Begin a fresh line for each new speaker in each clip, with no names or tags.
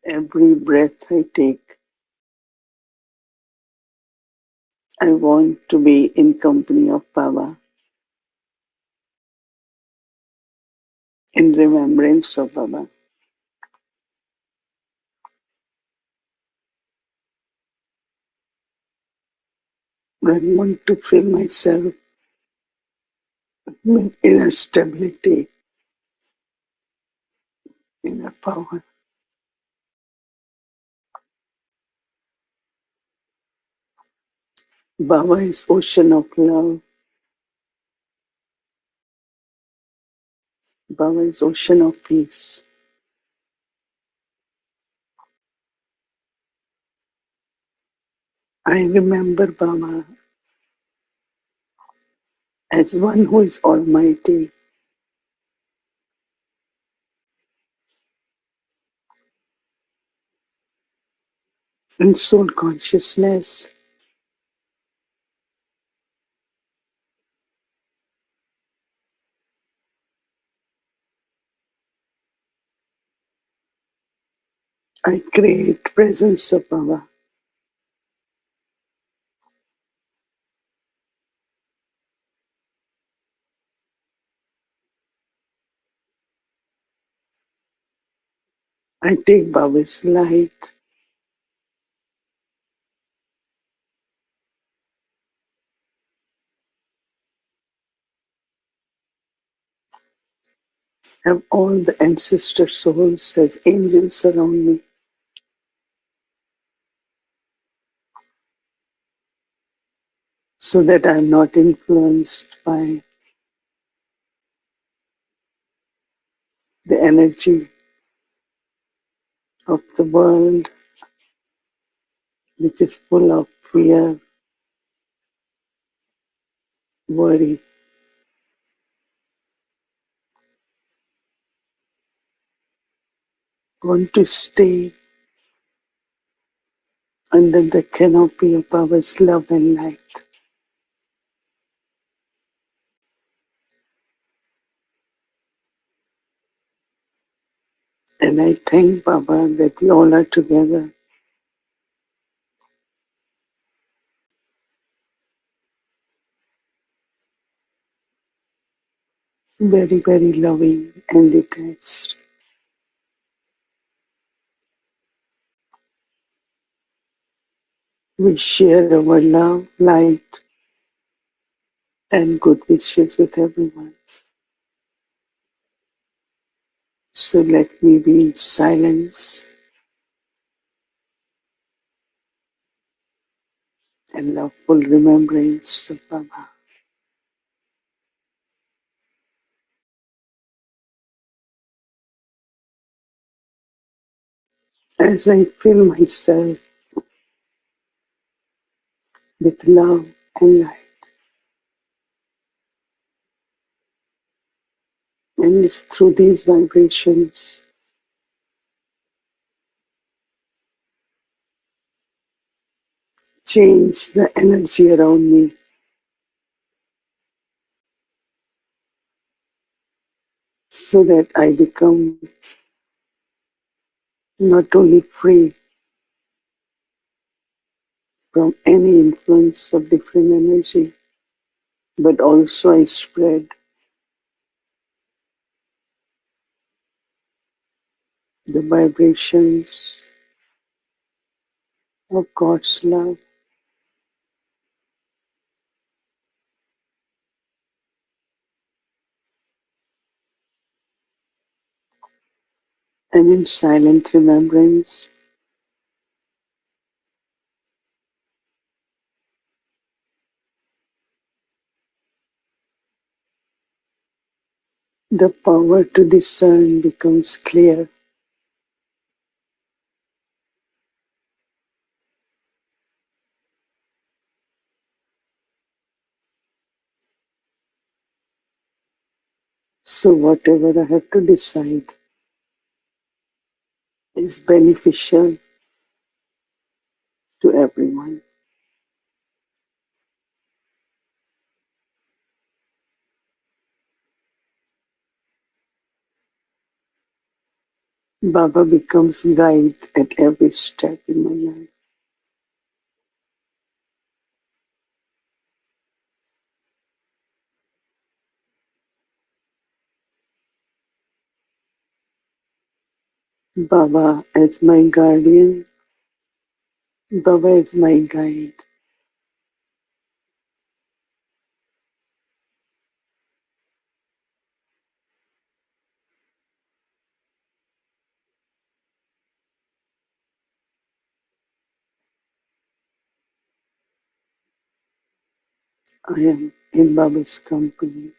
Every breath I take, I want to be in company of Baba, in remembrance of Baba. I want to feel myself with inner stability, inner power. Baba is ocean of love. Baba is ocean of peace. I remember Baba as one who is almighty in soul consciousness. I create presence of Baba. I take Baba's light. Have all the ancestor souls as angels around me. So that I am not influenced by the energy of the world, which is full of fear, worry. I want to stay under the canopy of Baba's love and light. And I thank Baba that we all are together. Very, very loving and detached. We share our love, light, and good wishes with everyone. So let me be in silence and loveful remembrance of Baba. As I fill myself with love and light. And it's through these vibrations change the energy around me so that I become not only free from any influence of different energy, but also I spread the vibrations of God's love. And in silent remembrance, the power to discern becomes clear. So whatever I have to decide is beneficial to everyone. Baba becomes guide at every step in my life. Baba as my guardian, Baba is my guide. I am in Baba's company.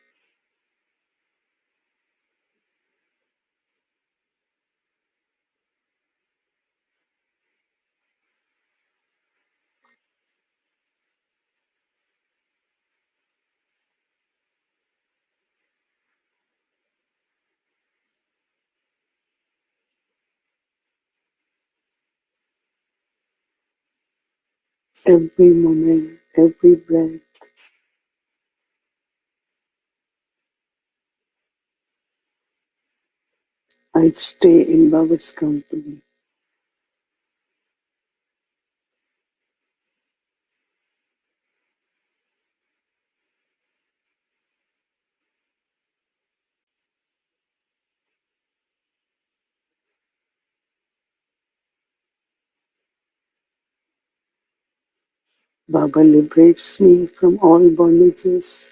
Every moment, every breath, I stay in Baba's company. Baba liberates me from all bondages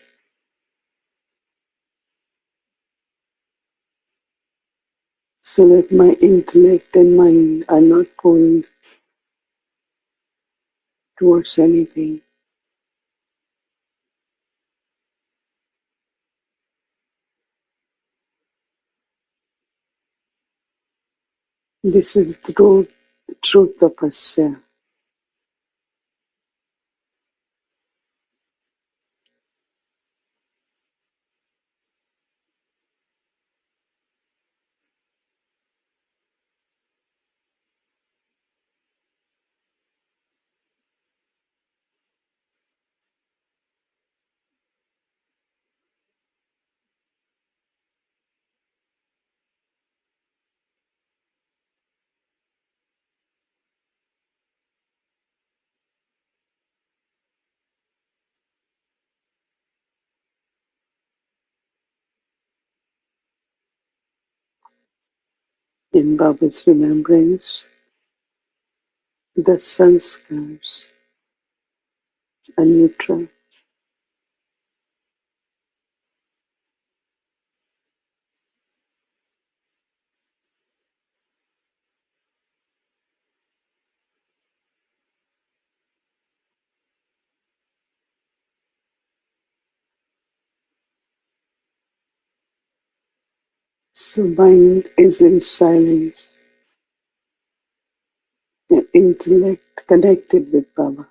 so that my intellect and mind are not pulled towards anything. This is the truth of Asya. In Baba's remembrance, the Sanskars are neutral. So mind is in silence and intellect connected with Baba.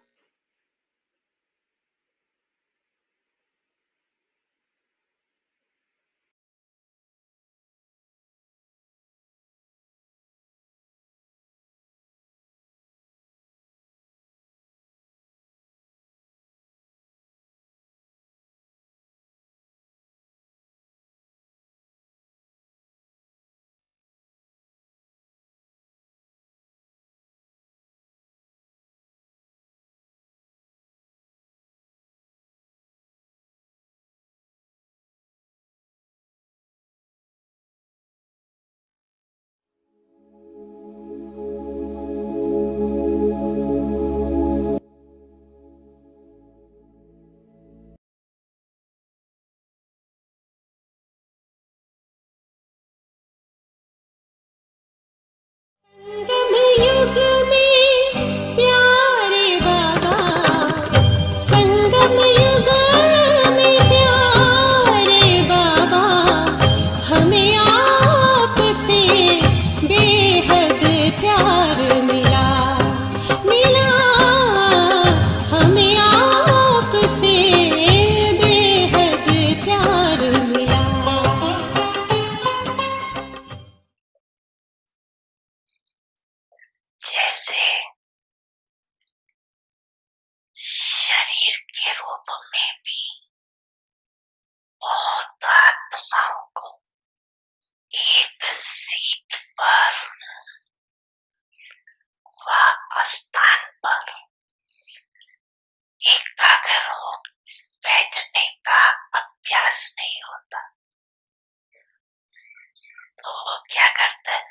तो वो क्या करता है,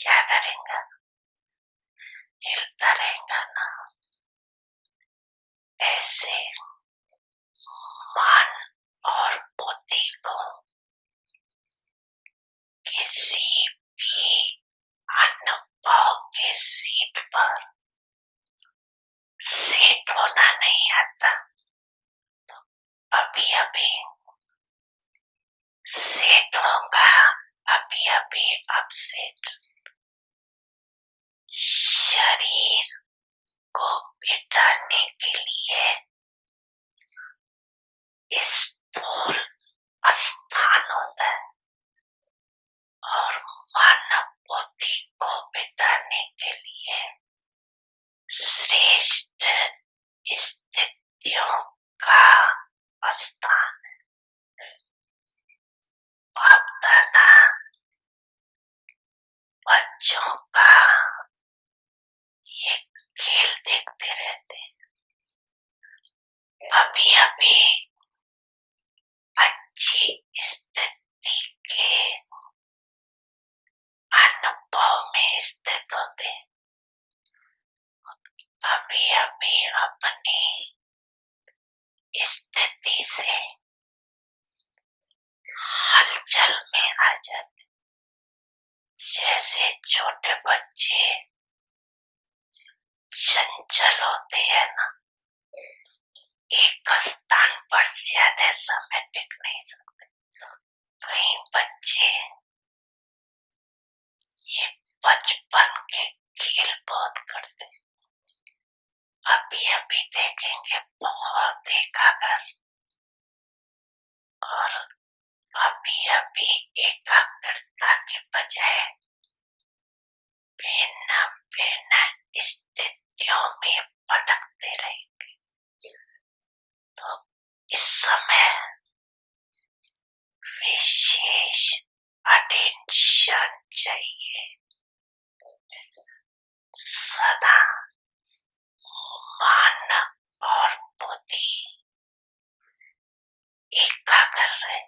क्या करेगा, हिलता रहेगा ना। ऐसे मन और बुद्धि को किसी भी अनुभव के सीट पर सेट होना नहीं आता, तो अभी अभी सेट होगा, अभी अभी अपसेट। शरीर को बिठाने के लिए स्थूल स्थान होता है और मन बुद्धि को बिठाने के लिए श्रेष्ठ स्थितियों का स्थान है। बाप दादा बच्चों का ये खेल देखते रहते, अभी अभी अच्छी स्थिति के अनुभव में स्थित होते, अभी अभी अपनी स्थिति से हलचल में आ जाते। जैसे छोटे बच्चे चंचल होते हैं ना, एक स्थान पर ज्यादा समय टिक नहीं सकते। कई बच्चे ये बचपन के खेल बहुत करते, अभी अभी देखेंगे बहुत एकाग्र, और अभी अभी एकाग्रता के बजाय भिन्न भिन्न स्थितियों में भटकते रहेंगे। तो इस समय विशेष अटेंशन चाहिए, सदा मन और बुद्धि एकाग्र रहे।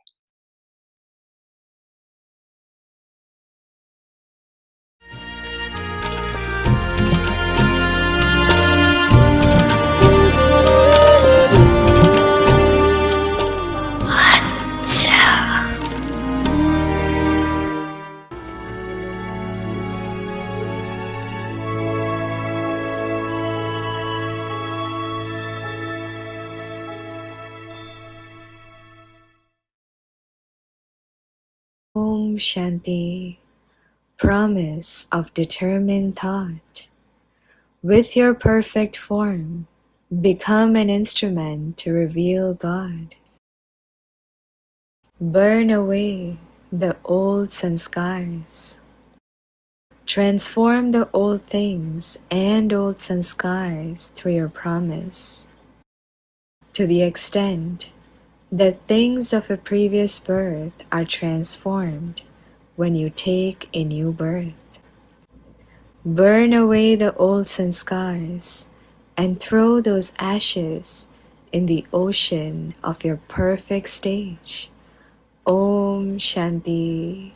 Om Shanti. Promise of determined thought. With your perfect form, become an instrument to reveal God. Burn away the old Sanskars. Transform the old things and old Sanskars through your promise. To the extent that things of a previous birth are transformed when you take a new birth. Burn away the old sanskars and throw those ashes in the ocean of your perfect stage. Om Shanti.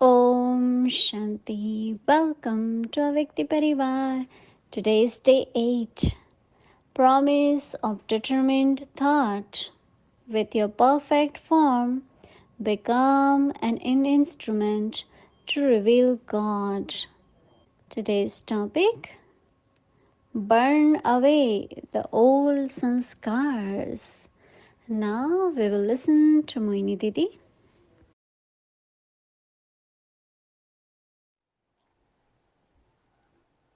Om Shanti. Welcome to Avikti Parivar. Today is day 8. Promise of determined thought. With your perfect form, become an instrument to reveal God. Today's topic: burn away the old sanskars. Now we will listen to Mohini Didi.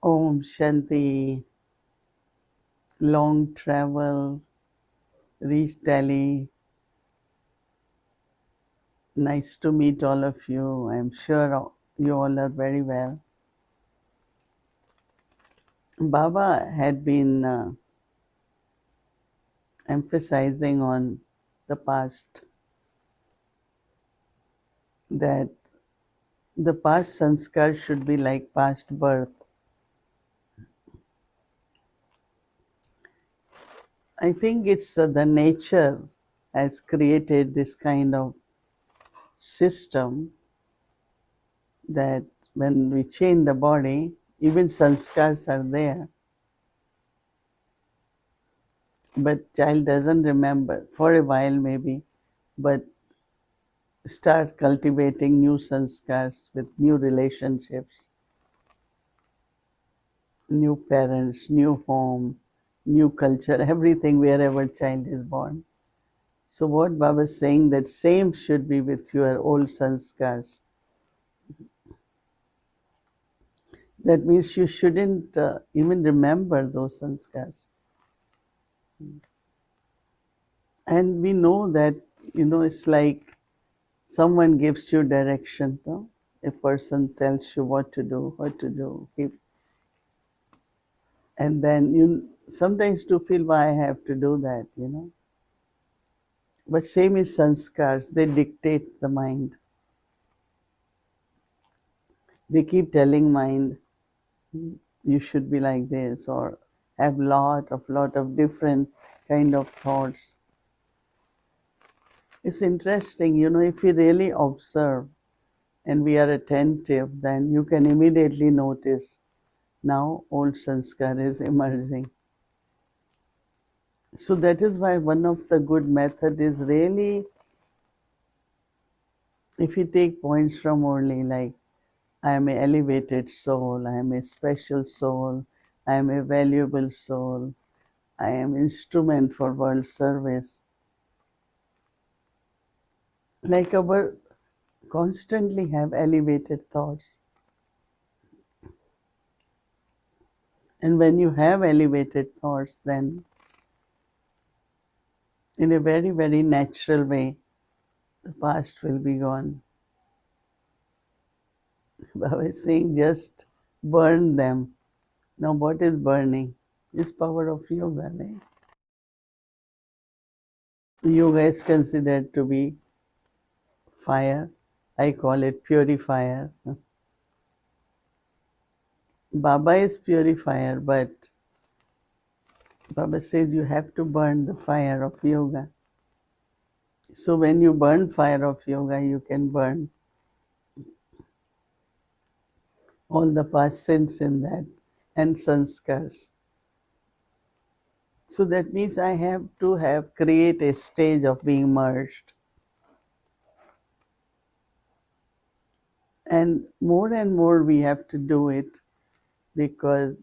Om Shanti. Long travel, reach Delhi. Nice to meet all of you. I'm sure you all are very well. Baba had been emphasizing on the past, that the past sanskar should be like past birth. I think it's the nature has created this kind of system that when we change the body, even sanskars are there, but child doesn't remember for a while maybe, but start cultivating new sanskars with new relationships, new parents, new home, new culture, everything wherever child is born. So what Baba is saying, that same should be with your old sanskars. That means you shouldn't even remember those sanskars. And we know that, it's like someone gives you direction. No? A person tells you what to do. And then you sometimes do feel why I have to do that. But same is sanskars, they dictate the mind. They keep telling mind, you should be like this, or have lot of different kind of thoughts. It's interesting, if we really observe and we are attentive, then you can immediately notice now old sanskar is emerging. So that is why one of the good method is really, if you take points from early, like I am an elevated soul, I am a special soul, I am a valuable soul, I am instrument for world service. Like our constantly have elevated thoughts. And when you have elevated thoughts, then in a very, very natural way, the past will be gone. Baba is saying just burn them. Now what is burning? Is power of yoga, right? Yoga is considered to be fire. I call it purifier. Baba is purifier, but Baba says you have to burn the fire of yoga. So when you burn fire of yoga, you can burn all the past sins in that and sanskars. So that means I have to create a stage of being merged. And more we have to do it, because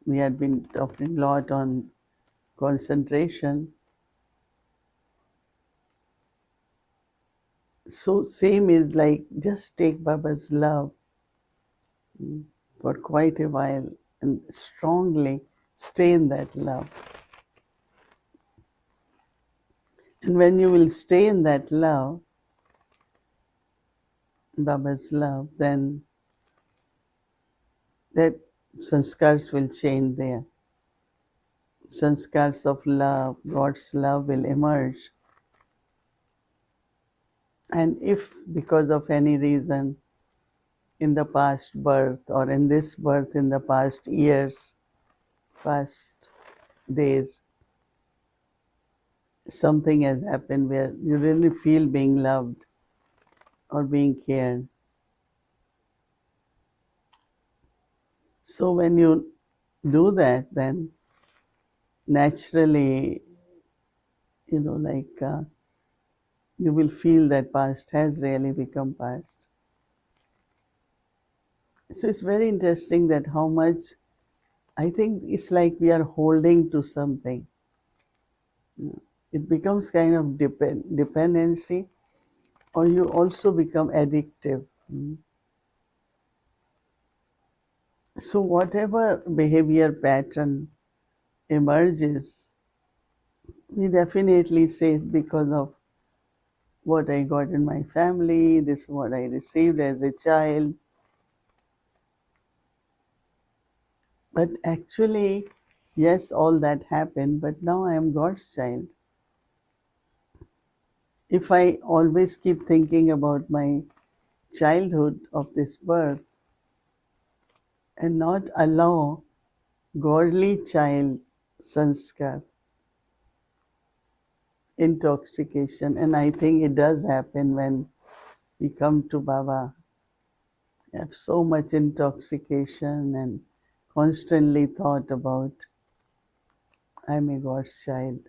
we had been talking a lot on concentration. So same is like just take Baba's love for quite a while and strongly stay in that love. And when you will stay in that love, Baba's love, then that sanskars will change there. Sanskars of love, God's love will emerge. And if because of any reason in the past birth or in this birth, in the past years, past days, something has happened where you really feel being loved or being cared. So when you do that, then naturally, you will feel that past has really become past. So it's very interesting that how much, I think it's like we are holding to something. It becomes kind of dependency, or you also become addictive. So whatever behavior pattern emerges, we definitely say it's because of what I got in my family, this is what I received as a child. But actually, yes, all that happened, but now I am God's child. If I always keep thinking about my childhood of this birth and not allow godly child sanskar, intoxication. And I think it does happen when we come to Baba. We have so much intoxication and constantly thought about, I'm a God's child.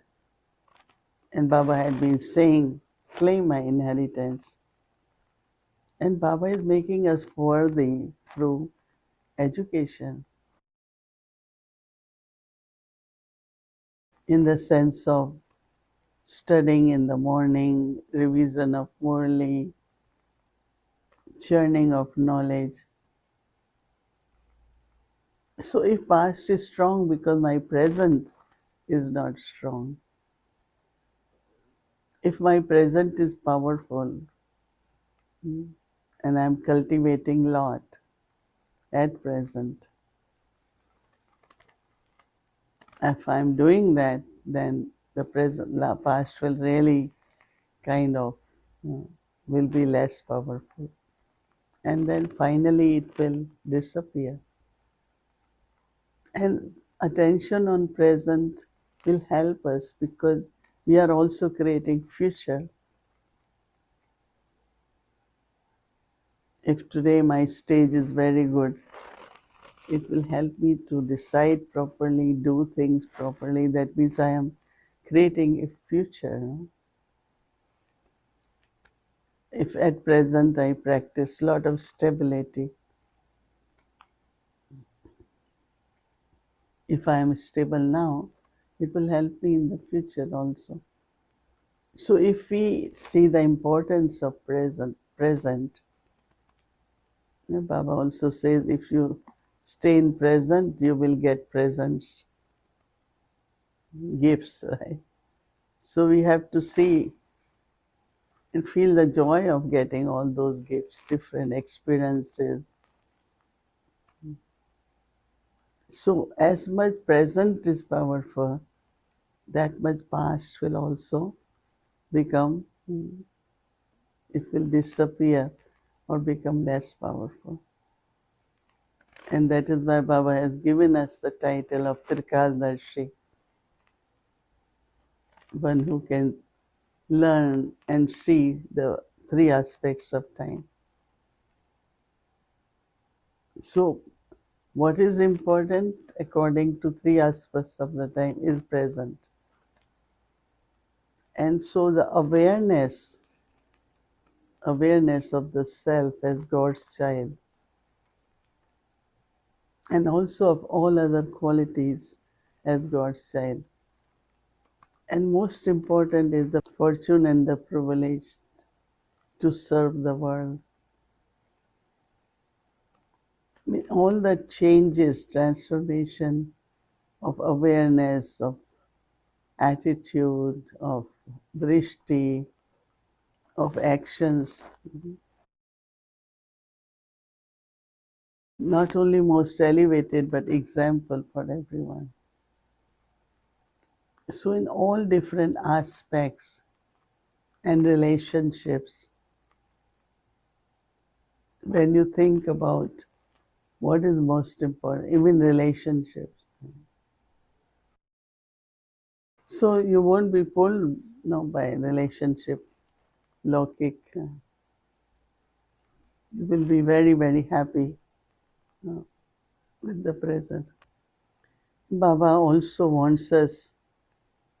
And Baba had been saying, claim my inheritance. And Baba is making us worthy through education, in the sense of studying in the morning, revision of Murli, churning of knowledge. So if past is strong because my present is not strong, if my present is powerful and I'm cultivating lot at present, if I'm doing that, then the past will really kind of will be less powerful. And then finally it will disappear. And attention on present will help us because we are also creating future. If today my stage is very good, it will help me to decide properly, do things properly. That means I am creating a future. If at present I practice a lot of stability, if I am stable now, it will help me in the future also. So if we see the importance of present, Baba also says if you stay in present, you will get presents, gifts, right? So we have to see and feel the joy of getting all those gifts, different experiences. So as much present is powerful, that much past will also become, it will disappear or become less powerful. And that is why Baba has given us the title of Trikadarshi, one who can learn and see the three aspects of time. So, what is important according to three aspects of the time is present. And so, the awareness of the self as God's child, and also of all other qualities as God's child. And most important is the fortune and the privilege to serve the world. I mean, all the changes, transformation of awareness, of attitude, of drishti, of actions, not only most elevated but example for everyone. So, in all different aspects and relationships, when you think about what is most important, even relationships, so you won't be pulled by relationship lokik. You will be very, very happy with the present. Baba also wants us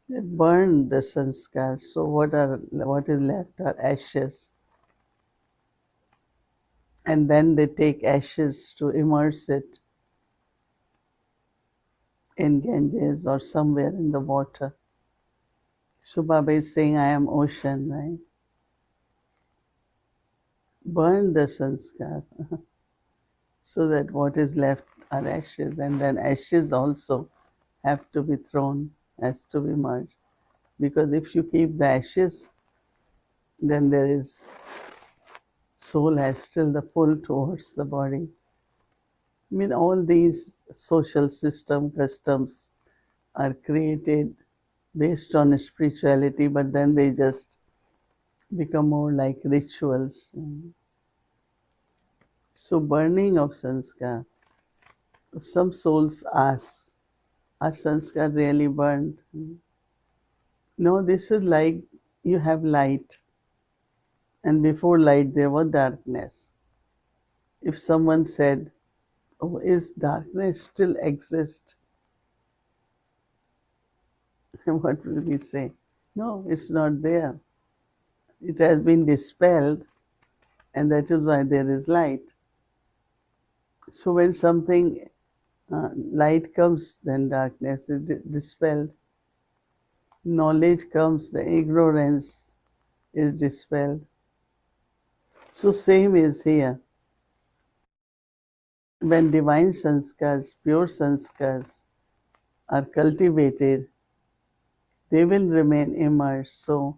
to burn the sanskars. So what is left are ashes. And then they take ashes to immerse it in Ganges or somewhere in the water. So Baba is saying, I am ocean, right? Burn the sanskar so that what is left are ashes. And then ashes also have to be thrown, has to be merged. Because if you keep the ashes, then there is, soul has still the pull towards the body. I mean, all these social system customs are created based on spirituality, but then they just become more like rituals. So, burning of sanskar. Some souls ask, are sanskar really burned? No, this is like you have light, and before light there was darkness. If someone said, "Oh, is darkness still exist?" What will we say? No, it's not there. It has been dispelled, and that is why there is light. So when something light comes, then darkness is dispelled. Knowledge comes, the ignorance is dispelled. So same is here. When divine sanskars, pure sanskars are cultivated, they will remain immersed. So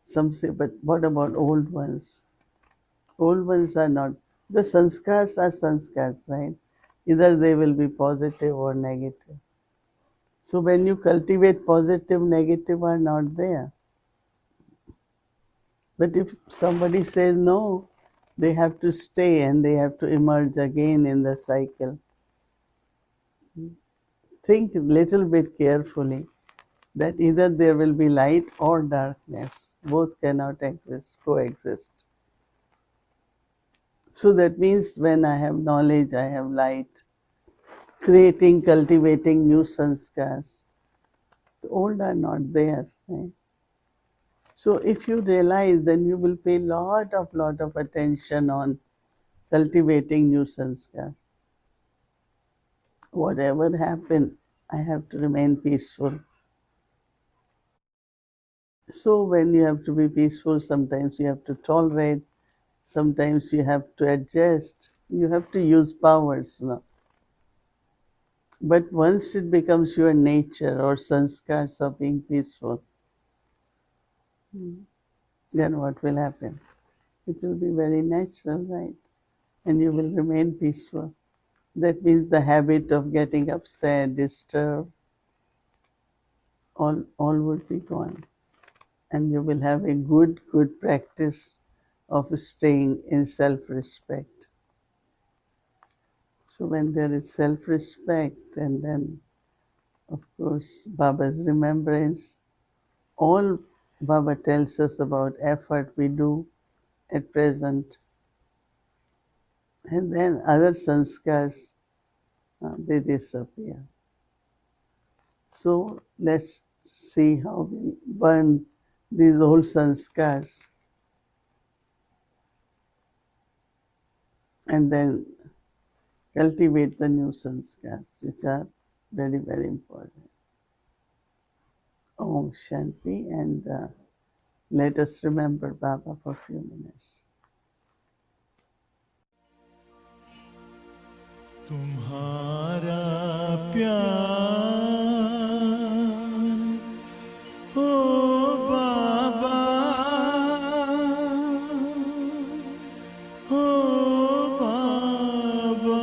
some say, but what about old ones? Old ones are not. The sanskars are sanskars, right? Either they will be positive or negative. So when you cultivate positive, negative are not there. But if somebody says no, they have to stay and they have to emerge again in the cycle. Think a little bit carefully that either there will be light or darkness. Both cannot exist, coexist. So that means when I have knowledge, I have light, creating, cultivating new sanskars. The old are not there. Right? So if you realize, then you will pay lot of attention on cultivating new sanskars. Whatever happen, I have to remain peaceful. So when you have to be peaceful, sometimes you have to tolerate, sometimes you have to adjust, you have to use powers. No? But once it becomes your nature or sanskars of being peaceful, then what will happen? It will be very natural, right? And you will remain peaceful. That means the habit of getting upset, disturbed, all would be gone. And you will have a good practice of staying in self-respect. So when there is self-respect, and then of course Baba's remembrance, all Baba tells us about effort we do at present, and then other sanskars, they disappear. So let's see how we burn these old sanskars and then cultivate the new sanskars, which are very important. Om Shanti, and let us remember Baba for a few minutes.
तुम्हारा प्यार ओ बाबा ओ बाबा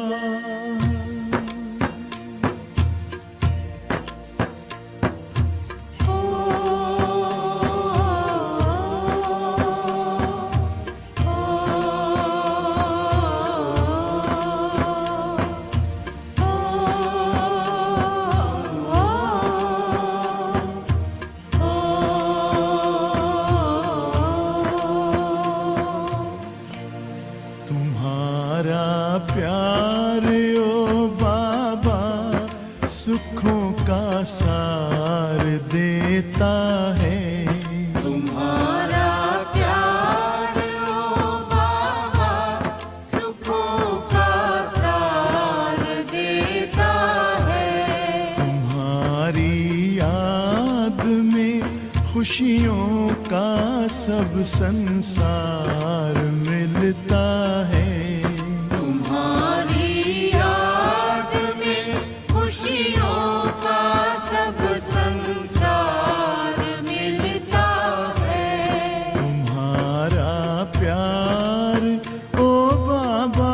तुम्हारा प्यार ओ बाबा सुखों का सार देता है
तुम्हारा प्यार ओ बाबा सुखों का सार देता है
तुम्हारी याद में खुशियों का सब संसार मिलता है
तुम्हारी याद में खुशियों का सब संसार मिलता है
तुम्हारा प्यार ओ बाबा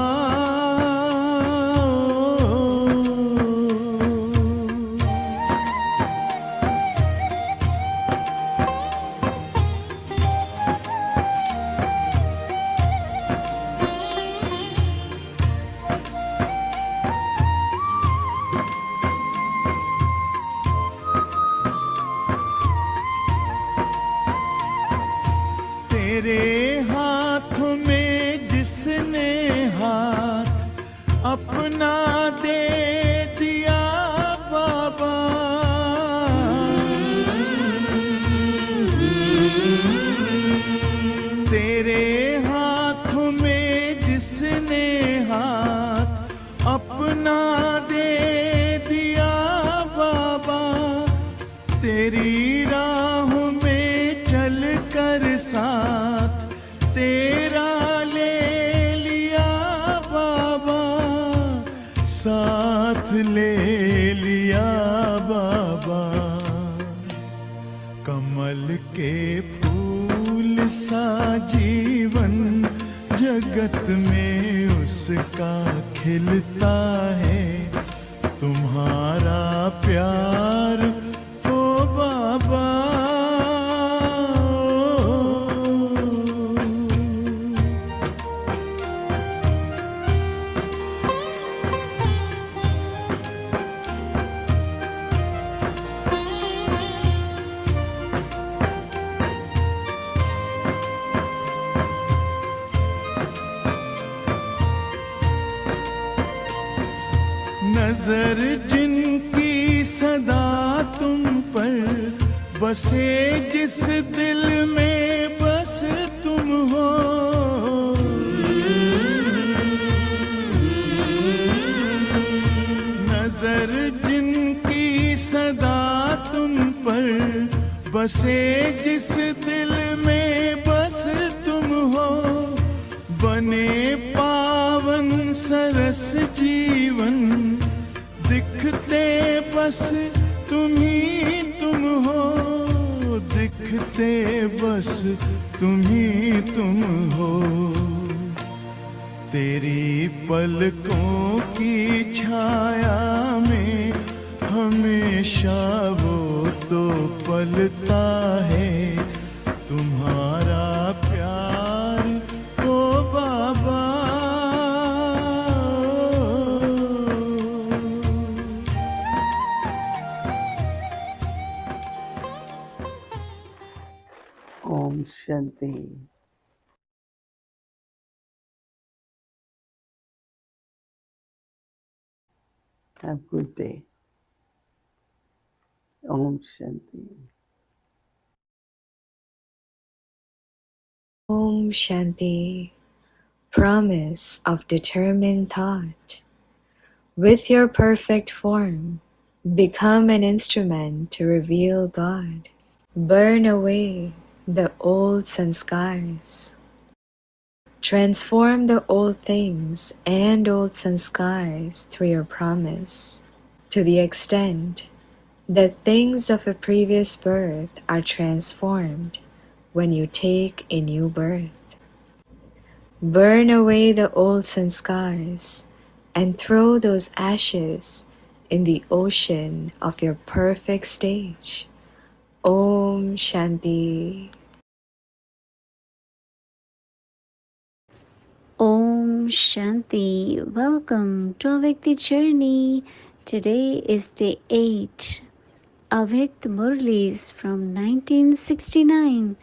तेरे हाथों में जिसने हाथ अपना दे दिया बाबा, तेरे हाथों में जिसने हाथ अपना दे दिया बाबा, तेरी राहों में चल कर साथ तेरा ले लिया बाबा, साथ ले लिया बाबा। कमल के फूल सा जीवन जगत में उसका खिलता है, तुम्हारा प्यार ओ बाबा। नजर जिनकी सदा तुम पर बसे, जिस दिल में बस तुम हो, नजर जिनकी सदा तुम पर बसे, जिस दिल में बस तुम हो, बने पावन सरस जीवन दिखते बस तुम ही तुम हो, दिखते बस तुम ही तुम हो। तेरी पलकों की छाया में हमेशा वो तो पलता है, तुम्हारा प्यार ओ बाबा।
Om Shanti. Have a good day. Om Shanti.
Om Shanti. Promise of determined thought. With your perfect form, become an instrument to reveal God. Burn away the old Sanskars. Transform the old things and old Sanskars through your promise, to the extent that things of a previous birth are transformed when you take a new birth. Burn away the old Sanskars and throw those ashes in the ocean of your perfect stage. Om Shanti.
Om Shanti. Welcome to Avyakti Journey. Today is day 8. Avyakt Murlis from 1969,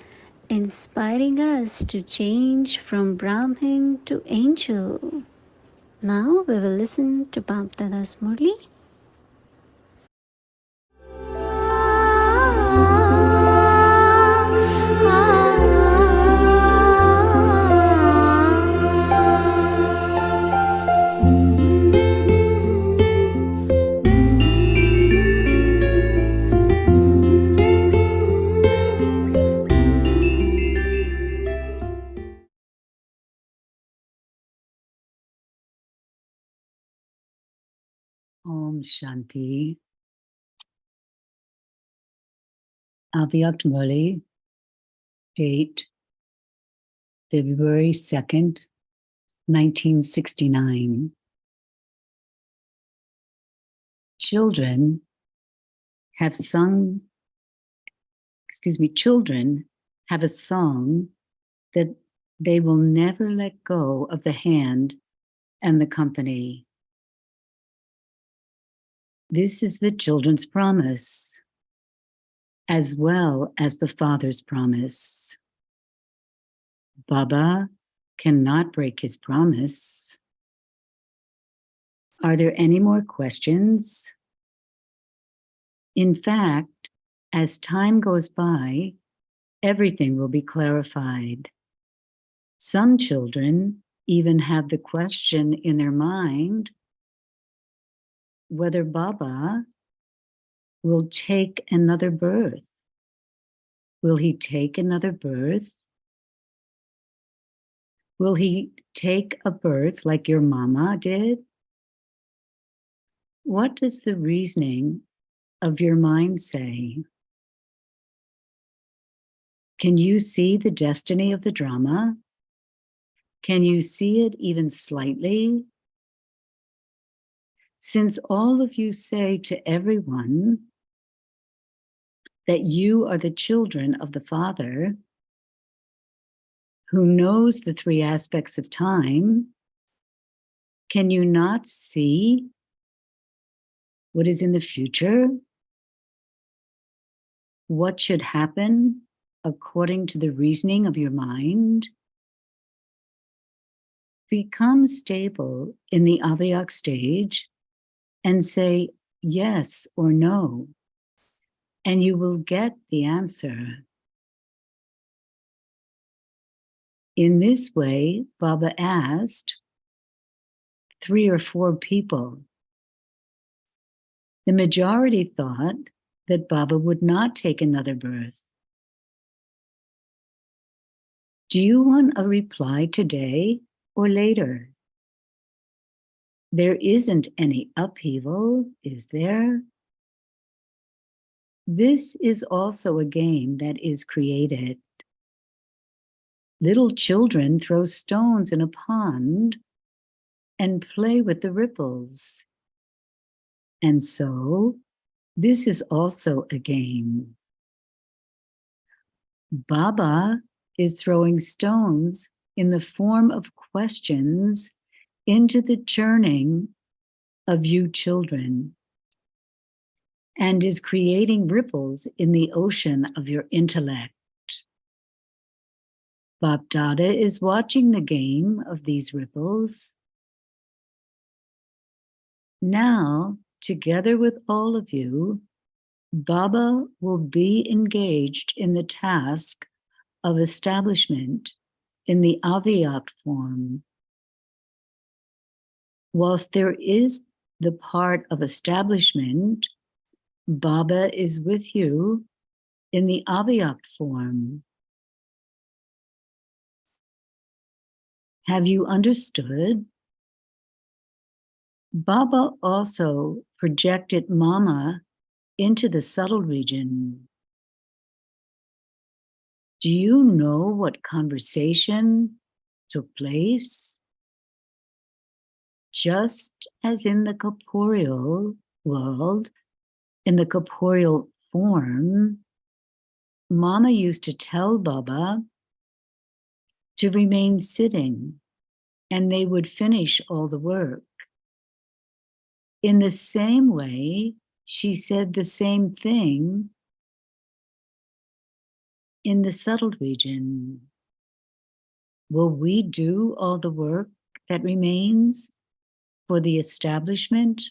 inspiring us to change from Brahmin to angel. Now we will listen to Bapdada's Murli.
Om Shanti. Avyakt Murli, date February 2nd, 1969. Children have a song that they will never let go of the hand and the company. This is the children's promise, as well as the father's promise. Baba cannot break his promise. Are there any more questions? In fact, as time goes by, everything will be clarified. Some children even have the question in their mind whether Baba will take another birth. Will he take another birth? Will he take a birth like your mama did? What does the reasoning of your mind say? Can you see the destiny of the drama? Can you see it even slightly? Since all of you say to everyone that you are the children of the Father who knows the three aspects of time, can you not see what is in the future? What should happen according to the reasoning of your mind? Become stable in the avyak stage and say yes or no, and you will get the answer. In this way, Baba asked 3 or 4 people. The majority thought that Baba would not take another birth. Do you want a reply today or later? There isn't any upheaval, is there? This is also a game that is created. Little children throw stones in a pond and play with the ripples. And so, this is also a game. Baba is throwing stones in the form of questions into the churning of you children and is creating ripples in the ocean of your intellect. Bap Dada is watching the game of these ripples. Now, together with all of you, Baba will be engaged in the task of establishment in the avyak form. Whilst there is the part of establishment, Baba is with you in the avyak form. Have you understood? Baba also projected Mama into the subtle region. Do you know what conversation took place? Just as in the corporeal world, in the corporeal form, Mama used to tell Baba to remain sitting, and they would finish all the work. In the same way, she said the same thing in the subtle region. Will we do all the work that remains for the establishment?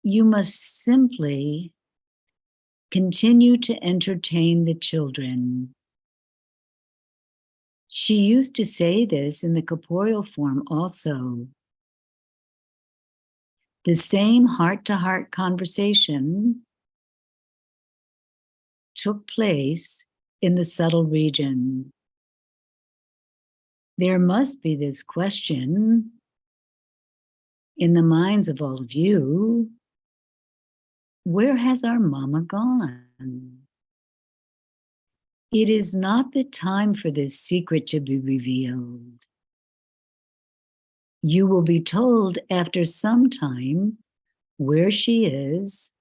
You must simply continue to entertain the children. She used to say this in the corporeal form also. The same heart-to-heart conversation took place in the subtle region. There must be this question in the minds of all of you: where has our mama gone? It is not the time for this secret to be revealed. You will be told after some time where she is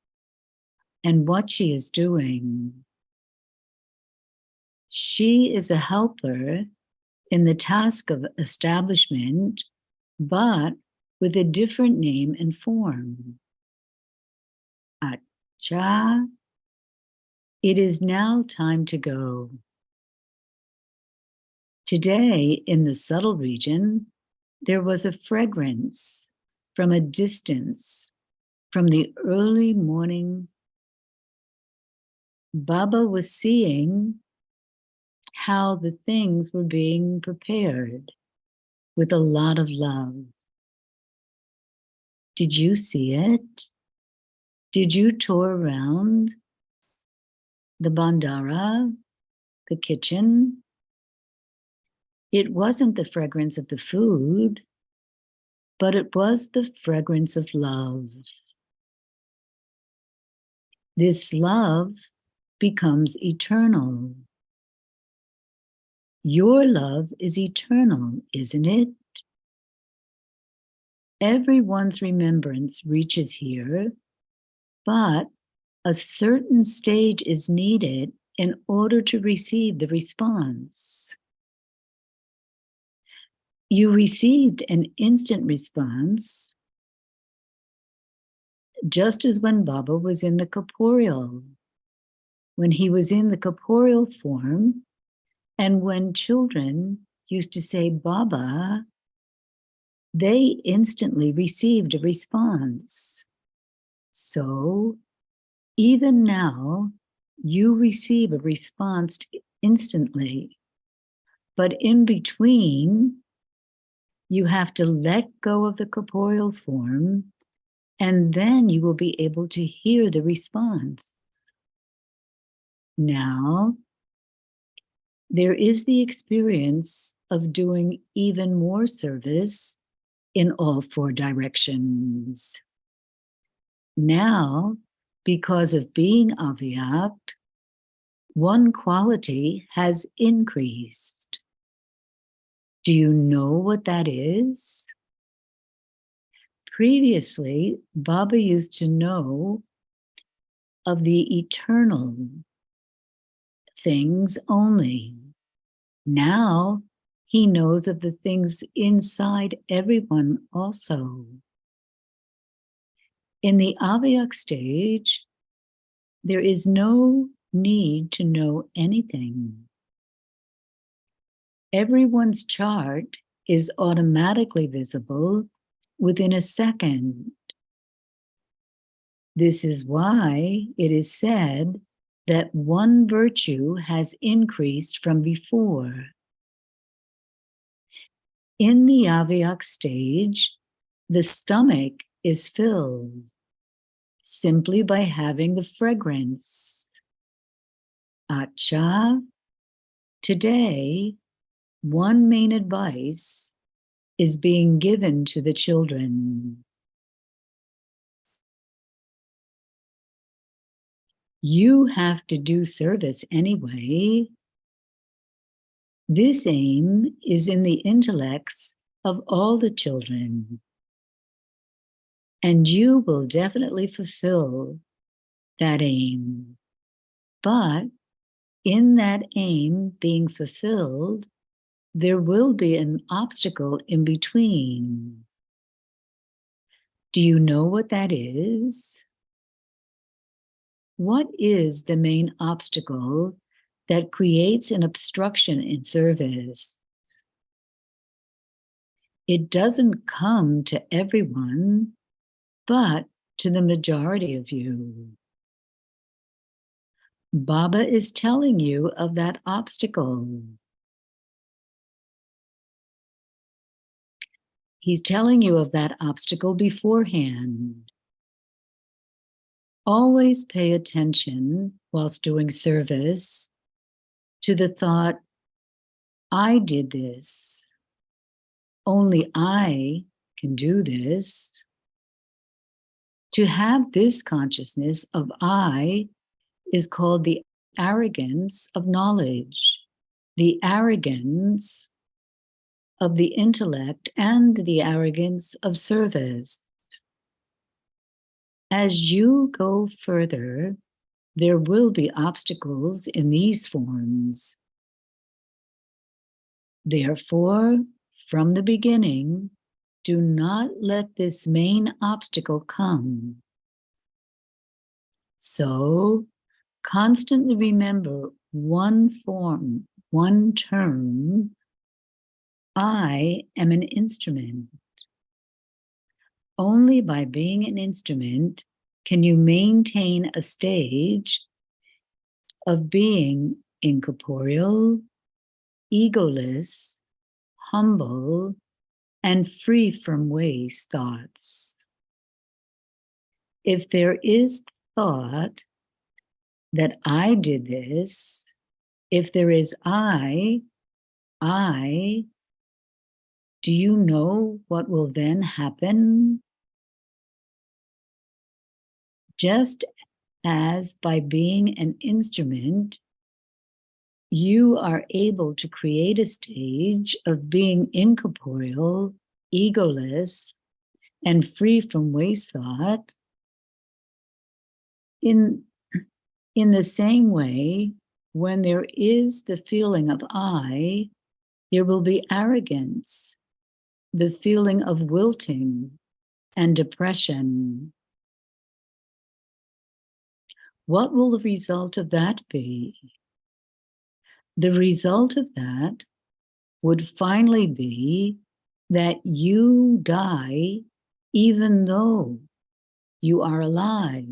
and what she is doing. She is a helper in the task of establishment, but with a different name and form. Acha, it is now time to go. Today, in the subtle region, there was a fragrance from a distance, from the early morning. Baba was seeing how the things were being prepared with a lot of love. Did you see it? Did you tour around the bandara, the kitchen? It wasn't the fragrance of the food, but it was the fragrance of love. This love becomes eternal. Your love is eternal, isn't it? Everyone's remembrance reaches here, but a certain stage is needed in order to receive the response. You received an instant response, just as when Baba was in the corporeal. When he was in the corporeal form, and when children used to say Baba, they instantly received a response. So even now, you receive a response instantly. But in between, you have to let go of the corporeal form, and then you will be able to hear the response. Now, there is the experience of doing even more service in all four directions. Now, because of being avyakt, one quality has increased. Do you know what that is? Previously, Baba used to know of the eternal things only. Now, he knows of the things inside everyone also. In the avyak stage, there is no need to know anything. Everyone's chart is automatically visible within a second. This is why it is said that one virtue has increased from before. In the avyak stage, the stomach is filled simply by having the fragrance. Acha, today, one main advice is being given to the children. You have to do service anyway. This aim is in the intellects of all the children, and you will definitely fulfill that aim. But in that aim being fulfilled, there will be an obstacle in between. Do you know what that is? What is the main obstacle that creates an obstruction in service? It doesn't come to everyone, but to the majority of you. Baba is telling you of that obstacle. He's telling you of that obstacle beforehand. Always pay attention whilst doing service to the thought, I did this. Only I can do this. To have this consciousness of I is called the arrogance of knowledge, the arrogance of the intellect, and the arrogance of service. As you go further, there will be obstacles in these forms. Therefore, from the beginning, do not let this main obstacle come. So, constantly remember one form, one term I am an instrument. Only by being an instrument can you maintain a stage of being incorporeal, egoless, humble, and free from waste thoughts. If there is thought that I did this, if there is I, do you know what will then happen? Just as by being an instrument, you are able to create a stage of being incorporeal, egoless, and free from waste thought, in the same way, when there is the feeling of I, there will be arrogance, the feeling of wilting and depression. What will the result of that be? The result of that would finally be that you die even though you are alive.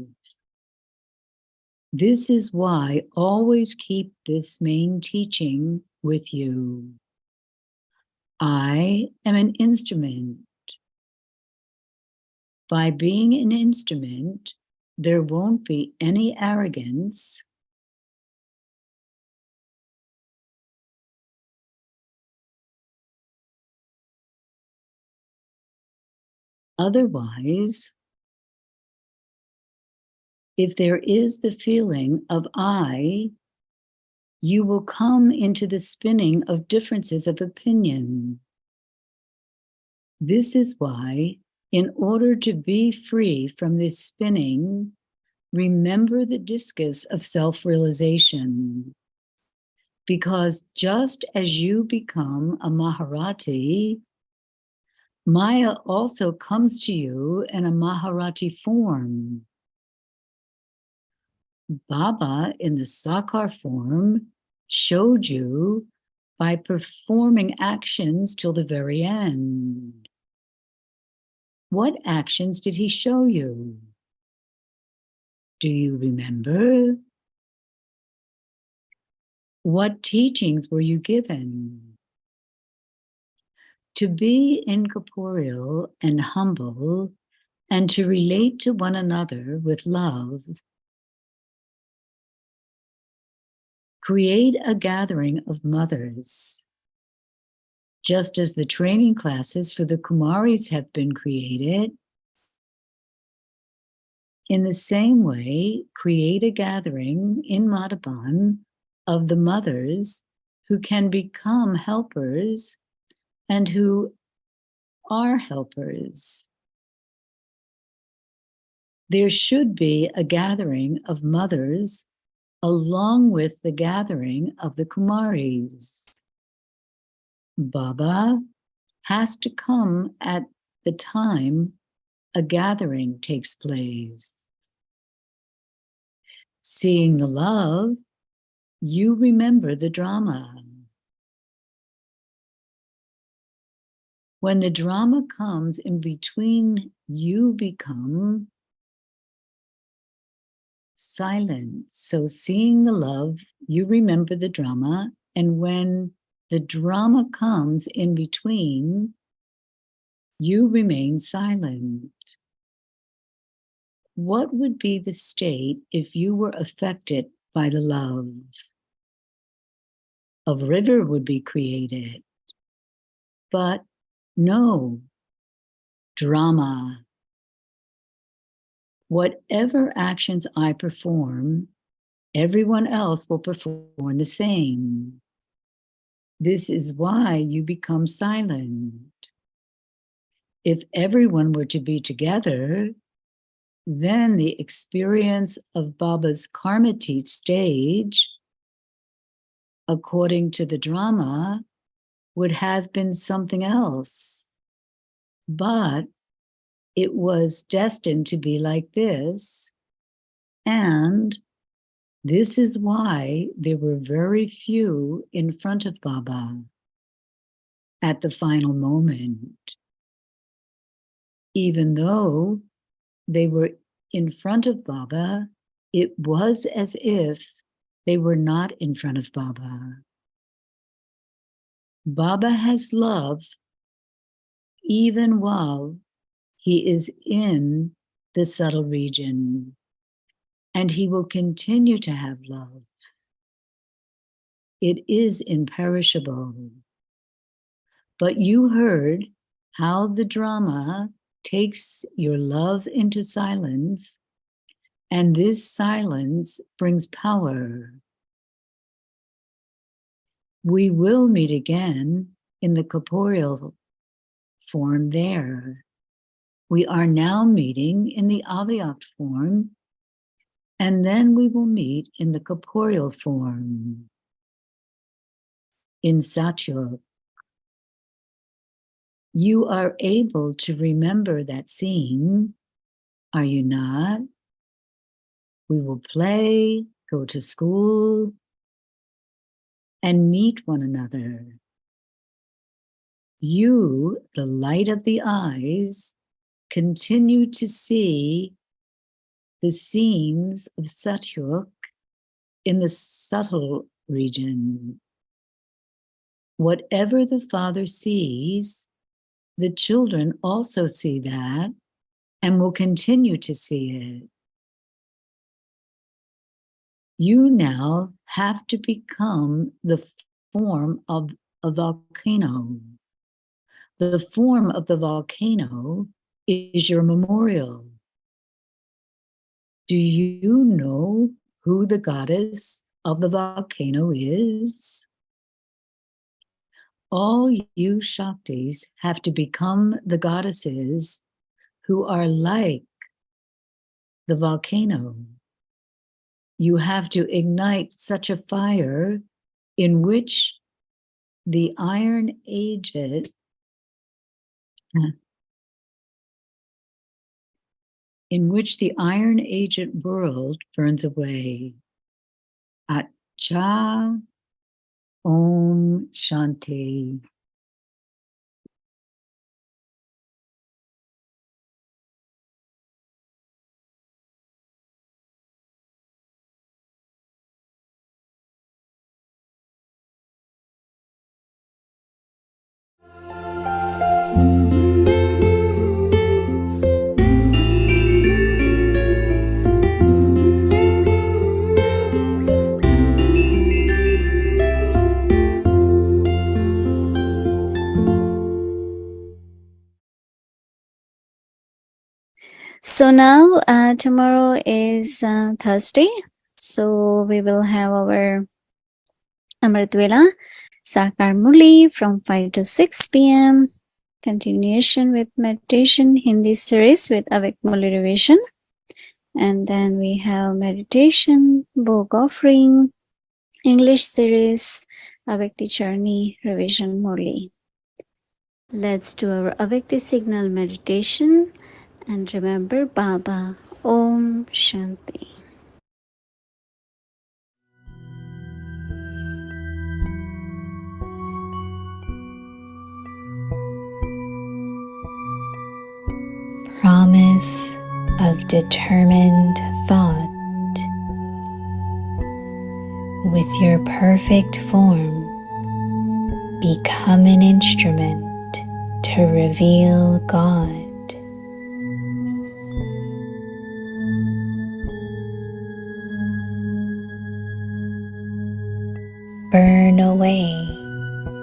This is why always keep this main teaching with you. I am an instrument. By being an instrument, there won't be any arrogance. Otherwise, if there is the feeling of I, you will come into the spinning of differences of opinion. This is why, in order to be free from this spinning, remember the discus of self-realization. Because just as you become a Maharati, Maya also comes to you in a Maharati form. Baba, in the Sakar form, showed you by performing actions till the very end. What actions did he show you? Do you remember? What teachings were you given? To be incorporeal and humble, and to relate to one another with love. Create a gathering of mothers. Just as the training classes for the Kumaris have been created, in the same way, create a gathering in Madhavan of the mothers who can become helpers and who are helpers. There should be a gathering of mothers along with the gathering of the Kumaris. Baba has to come at the time a gathering takes place. Seeing the love, you remember the drama. When the drama comes in between, you become silent. So seeing the love, you remember the drama, and when the drama comes in between, you remain silent. What would be the state if you were affected by the love? A river would be created, but no drama. Whatever actions I perform, everyone else will perform the same. This is why you become silent. If everyone were to be together, then the experience of Baba's Karmati stage, according to the drama, would have been something else. But it was destined to be like this, and this is why there were very few in front of Baba. at the final moment, even though they were in front of Baba, it was as if they were not in front of Baba. Baba has love even while he is in the subtle region, and he will continue to have love. It is imperishable. But you heard how the drama takes your love into silence, and this silence brings power. We will meet again in the corporeal form there. We are now meeting in the avyakt form, and then we will meet in the corporeal form, in Satyok. You are able to remember that scene, are you not? We will play, go to school, and meet one another. You, the light of the eyes, continue to see the scenes of Satyok in the subtle region. Whatever the father sees, the children also see that and will continue to see it. You now have to become the form of a volcano. The form of the volcano is your memorial. Do you know who the goddess of the volcano is? All you Shaktis have to become the goddesses who are like the volcano. You have to ignite such a fire in which the iron agent world burns away. Acha Om Shanti.
So now tomorrow is Thursday, so we will have our Amrit Vela Sakar Murli from 5 to 6 p.m. Continuation with meditation Hindi series with Avik Murli revision, and then we have meditation book offering English series Avikti Charni revision Murli. Let's do our Avikti signal meditation. And remember Baba. Om Shanti.
Promise of determined thought. With your perfect form, become an instrument to reveal God. Burn away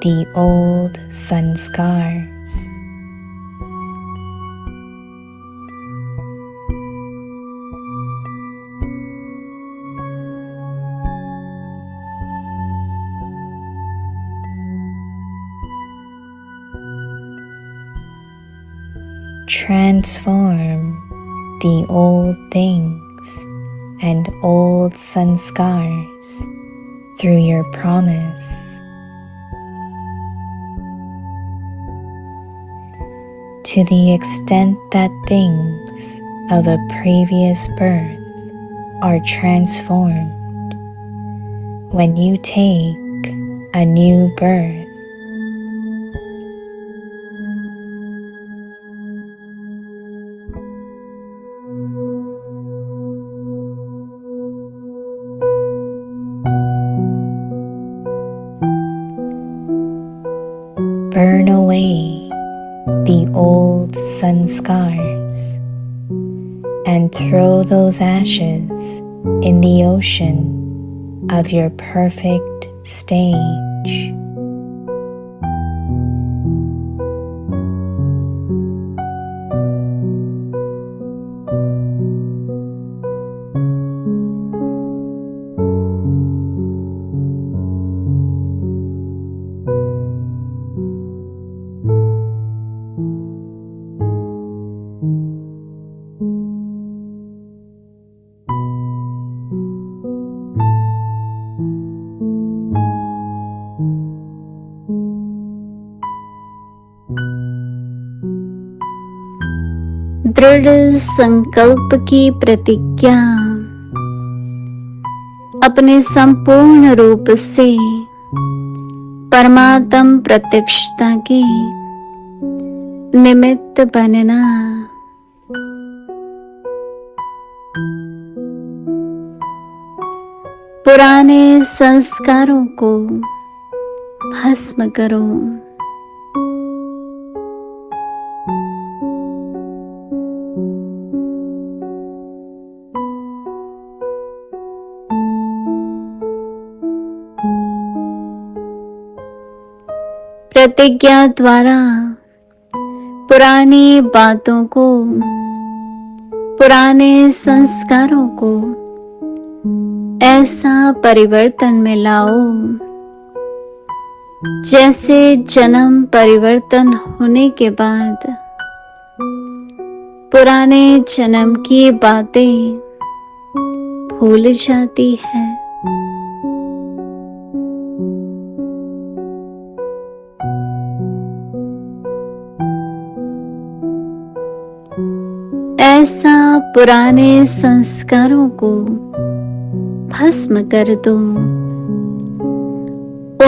the old Sanskars. Transform the old things and old Sanskars through your promise. To the extent that things of a previous birth are transformed, when you take a new birth, burn away the old sanskars and throw those ashes in the ocean of your perfect stage.
दृढ़ संकल्प की प्रतिज्ञा अपने संपूर्ण रूप से परमात्म प्रत्यक्षता के निमित्त बनना। पुराने संस्कारों को भस्म करो। प्रतिज्ञा द्वारा पुरानी बातों को, पुराने संस्कारों को ऐसा परिवर्तन में लाओ जैसे जन्म परिवर्तन होने के बाद पुराने जन्म की बातें भूल जाती है। ऐसा पुराने संस्कारों को भस्म कर दो।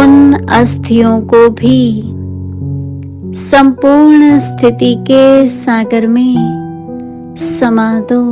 उन अस्थियों को भी संपूर्ण स्थिति के सागर में समा दो।